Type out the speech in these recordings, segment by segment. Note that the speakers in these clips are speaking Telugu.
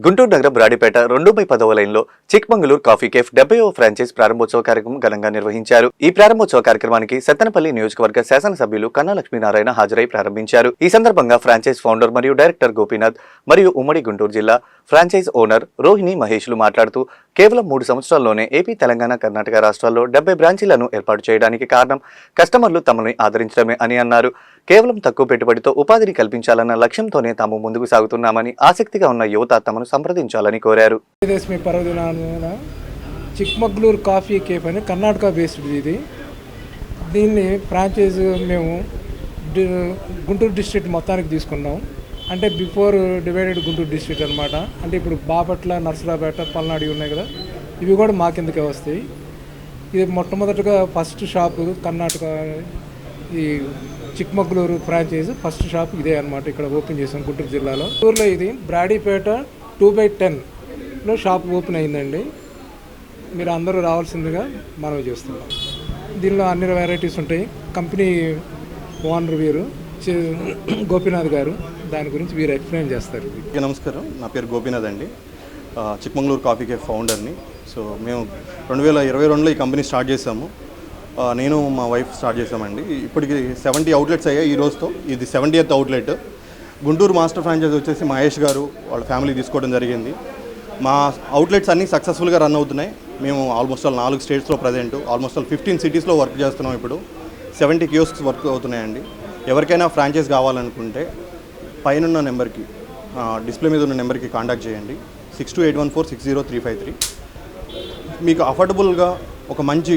గుంటూరు నగరం బ్రాడీపేట 2/10వ లైన్లో చిక్మంగళూరు కాఫీ కేఫ్ 70వ ఫ్రాంచైజ్ ప్రారంభోత్సవ కార్యక్రమం ఘనంగా నిర్వహించారు. ఈ ప్రారంభోత్సవ కార్యక్రమానికి సత్తెనపల్లి నియోజకవర్గ శాసనసభ్యులు కన్నా లక్ష్మీనారాయణ హాజరై ప్రారంభించారు. ఈ సందర్భంగా ఫ్రాంచైజ్ ఫౌండర్ మరియు డైరెక్టర్ గోపీనాథ్ మరియు ఉమ్మడి గుంటూరు జిల్లా ఫ్రాంచైజ్ ఓనర్ రోహిణి మహేష్లు మాట్లాడుతూ కేవలం 3 సంవత్సరాల్లోనే ఏపీ, తెలంగాణ, కర్ణాటక రాష్ట్రాల్లో 70 బ్రాంచీలను ఏర్పాటు చేయడానికి కారణం కస్టమర్లు తమను ఆదరించడమే అని అన్నారు. కేవలం తక్కువ పెట్టుబడితో ఉపాధిని కల్పించాలన్న లక్ష్యంతోనే తాము ముందుకు సాగుతున్నామని, ఆసక్తిగా ఉన్న యువత తమను సంప్రదించాలని కోరారు. చిక్మంగళూరు కాఫీ కేఫ్ అని కర్ణాటక బేస్డ్ ఇది. దీన్ని ఫ్రాంచైజ్ మేము గుంటూరు డిస్ట్రిక్ట్ మొత్తానికి తీసుకున్నాం. అంటే బిఫోర్ డివైడెడ్ గుంటూరు డిస్ట్రిక్ట్ అనమాట. అంటే ఇప్పుడు బాపట్ల, నర్సరాపేట, పల్నాడు ఉన్నాయి కదా, ఇవి కూడా మా కిందకే వస్తాయి. ఇది మొట్టమొదటిగా ఫస్ట్ షాపు కర్ణాటక, ఈ చిక్మంగళూరు ఫ్రాంచైజ్ ఫస్ట్ షాప్ ఇదే అనమాట. ఇక్కడ ఓపెన్ చేసాం గుంటూరు జిల్లాలో. గుంటూరులో ఇది బ్రాడీపేట 2/10లో షాప్ ఓపెన్ అయిందండి. మీరు అందరూ రావాల్సిందిగా మనవి చేస్తున్నాం. దీనిలో అన్ని వెరైటీస్ ఉంటాయి. కంపెనీ ఓనర్ వీరు గోపీనాథ్ గారు, దాని గురించి వీరు ఎక్స్ప్లెయిన్ చేస్తారు. నమస్కారం, నా పేరు గోపీనాథ్ అండి. చిక్మంగళూరు కాఫీ కేఫ్ ఫౌండర్ని. సో మేము 2022లో ఈ కంపెనీ స్టార్ట్ చేసాము. నేను మా వైఫ్ స్టార్ట్ చేసామండి. ఇప్పటికి 70 అవుట్లెట్స్ అయ్యాయి. ఈ రోజుతో ఇది 70th outlet. Guntur master franchise వచ్చేసి మహేష్ గారు వాళ్ళ ఫ్యామిలీ తీసుకోవడం జరిగింది. మా అవుట్లెట్స్ అన్నీ సక్సెస్ఫుల్గా రన్ అవుతున్నాయి. మేము ఆల్మోస్ట్ 4 స్టేట్స్లో ప్రజెంట్, ఆల్మోస్ట్ 15 సిటీస్లో వర్క్ చేస్తున్నాం. ఇప్పుడు 70 కియోస్క్స్ వర్క్ అవుతున్నాయండి. ఎవరికైనా ఫ్రాంచైజ్ కావాలనుకుంటే పైన నెంబర్కి, డిస్ప్లే మీద ఉన్న నెంబర్కి కాంటాక్ట్ చేయండి. 6281460353. మీకు అఫోర్డబుల్గా ఒక మంచి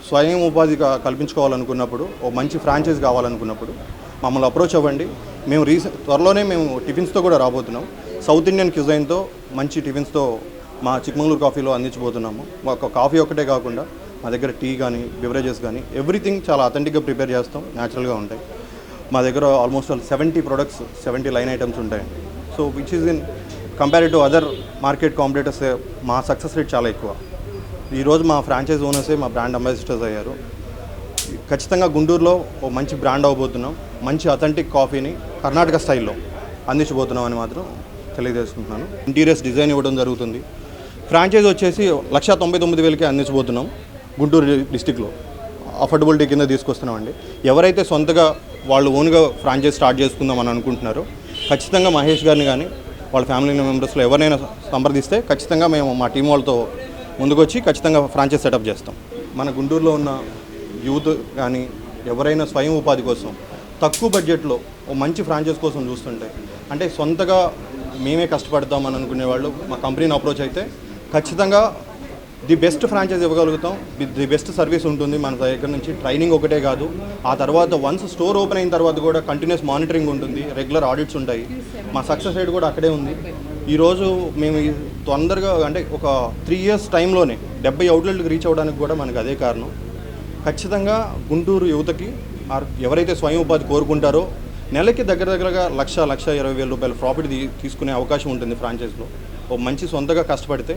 స్వయం ఉపాధి కల్పించుకోవాలనుకున్నప్పుడు, ఒక మంచి ఫ్రాంచైజ్ కావాలనుకున్నప్పుడు మమ్మల్ని అప్రోచ్ అవ్వండి. మేము త్వరలోనే టిఫిన్స్తో కూడా రాబోతున్నాం. సౌత్ ఇండియన్ క్యూజైన్తో మంచి టిఫిన్స్తో మా చిక్మంగళూరు కాఫీలో అందించబోతున్నాము. ఒక కాఫీ ఒక్కటే కాకుండా మా దగ్గర టీ కానీ, బివరేజెస్ కానీ ఎవ్రీథింగ్ చాలా అథెంటిక్గా ప్రిపేర్ చేస్తాం. న్యాచురల్గా ఉంటాయి. మా దగ్గర ఆల్మోస్ట్ 70 ప్రొడక్ట్స్, 70 లైన్ ఐటమ్స్ ఉంటాయండి. So which is in compared to other market competitors మా సక్సెస్ రేట్ చాలా ఎక్కువ. ఈరోజు మా ఫ్రాంచైజ్ ఓనర్సే మా బ్రాండ్ అంబాసిడర్స్ అయ్యారు. ఖచ్చితంగా గుంటూరులో ఒక మంచి బ్రాండ్ అవ్వబోతున్నాం. మంచి అథెంటిక్ కాఫీని కర్ణాటక స్టైల్లో అందించబోతున్నాం అని మాత్రం తెలియజేసుకుంటున్నాను. ఇంటీరియర్స్ డిజైన్ ఇవ్వడం జరుగుతుంది. ఫ్రాంచైజ్ వచ్చేసి 1,99,000కే అందించబోతున్నాం. గుంటూరు డిస్టిక్లో అఫోర్డబిలిటీ కింద తీసుకొస్తున్నామండి. ఎవరైతే సొంతగా వాళ్ళు ఓన్గా ఫ్రాంచైజ్ స్టార్ట్ చేసుకుందాం అని అనుకుంటున్నారో ఖచ్చితంగా మహేష్ గారిని కానీ వాళ్ళ ఫ్యామిలీ మెంబర్స్లో ఎవరైనా సంప్రదిస్తే ఖచ్చితంగా మేము మా టీం వాళ్ళతో ముందుకొచ్చి ఖచ్చితంగా ఫ్రాంచైజ్ సెటప్ చేస్తాం. మన గుంటూరులో ఉన్న యూత్ కానీ ఎవరైనా స్వయం ఉపాధి కోసం తక్కువ బడ్జెట్లో ఓ మంచి ఫ్రాంచైజ్ కోసం చూస్తుంటే, అంటే సొంతగా మేమే కష్టపడతామని అనుకునే వాళ్ళు మా కంపెనీని అప్రోచ్ అయితే ఖచ్చితంగా ది బెస్ట్ ఫ్రాంచైజ్ ఇవ్వగలుగుతాం. ది బెస్ట్ సర్వీస్ ఉంటుంది మన దగ్గర నుంచి. ట్రైనింగ్ ఒకటే కాదు, ఆ తర్వాత వన్స్ స్టోర్ ఓపెన్ అయిన తర్వాత కూడా కంటిన్యూస్ మానిటరింగ్ ఉంటుంది, రెగ్యులర్ ఆడిట్స్ ఉంటాయి. మా సక్సెస్ రేట్ కూడా అక్కడే ఉంది. ఈరోజు మేము తొందరగా, అంటే ఒక 3 years టైంలోనే 70 అవుట్లెట్లకు రీచ్ అవ్వడానికి కూడా మనకు అదే కారణం. ఖచ్చితంగా గుంటూరు యువతకి ఎవరైతే స్వయం ఉపాధి కోరుకుంటారో నెలకి దగ్గరగా 1,20,000 రూపాయల ప్రాఫిట్ తీసుకునే అవకాశం ఉంటుంది ఫ్రాంచైజ్లో. ఒక మంచి సొంతగా కష్టపడితే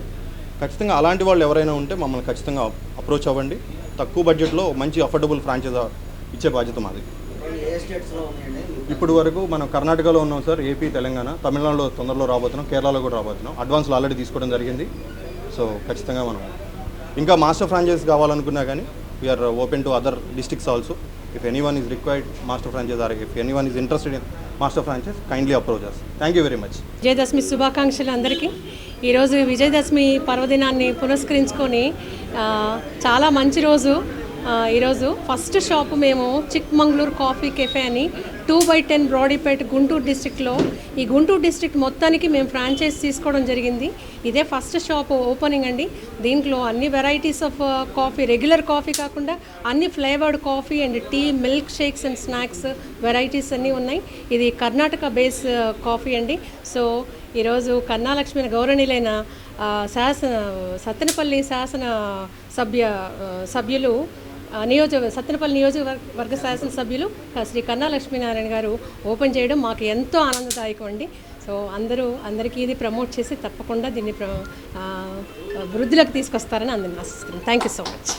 ఖచ్చితంగా అలాంటి వాళ్ళు ఎవరైనా ఉంటే మమ్మల్ని ఖచ్చితంగా అప్రోచ్ అవ్వండి. తక్కువ బడ్జెట్లో మంచి అఫోర్డబుల్ ఫ్రాంచైజ్ ఇచ్చే బాధ్యత మాది. ఇప్పుడు వరకు మనం కర్ణాటకలో ఉన్నాం సార్, ఏపీ, తెలంగాణ, తమిళనాడులో తొందరలో రాబోతున్నాం, కేరళలో కూడా రాబోతున్నాం. అడ్వాన్స్లో ఆల్రెడీ తీసుకోవడం జరిగింది. సో ఖచ్చితంగా మనం ఇంకా మాస్టర్ ఫ్రాంచైజ్ కావాలనుకున్నా కానీ we are open to other districts also. If anyone is required master franchise or if anyone is interested in master franchise, kindly approach us. Thank you very much. Vijayadashami శుభాకాంక్షలు అందరికీ. ఈరోజు విజయదశమి పర్వదినాన్ని పురస్కరించుకొని చాలా మంచి రోజు. ఈరోజు ఫస్ట్ షాప్ మేము చిక్మంగళూరు కాఫీ కెఫే అని 2/10 బ్రాడీపేట గుంటూరు డిస్ట్రిక్ట్లో, ఈ గుంటూరు డిస్ట్రిక్ట్ మొత్తానికి మేము ఫ్రాంచైజ్ తీసుకోవడం జరిగింది. ఇదే ఫస్ట్ షాప్ ఓపెనింగ్ అండి. దీంట్లో అన్ని varieties of coffee, regular coffee కాకుండా అన్ని flavoured coffee and tea, milk shakes and snacks varieties అన్నీ ఉన్నాయి. ఇది కర్ణాటక బేస్ కాఫీ అండి. సో ఈరోజు కన్నా లక్ష్మీ గౌరవనీయులైన సత్తెనపల్లి శాసన సభ్యులు సత్తెనపల్లి నియోజకవర్గ శాసనసభ్యులు శ్రీ కన్నా లక్ష్మీనారాయణ గారు ఓపెన్ చేయడం మాకు ఎంతో ఆనందదాయకం అండి. సో అందరికీ ఇది ప్రమోట్ చేసి తప్పకుండా దీన్ని వృద్ధిలోకి తీసుకొస్తారని అందరిని ఆశిస్తున్నాను. Thank you so much.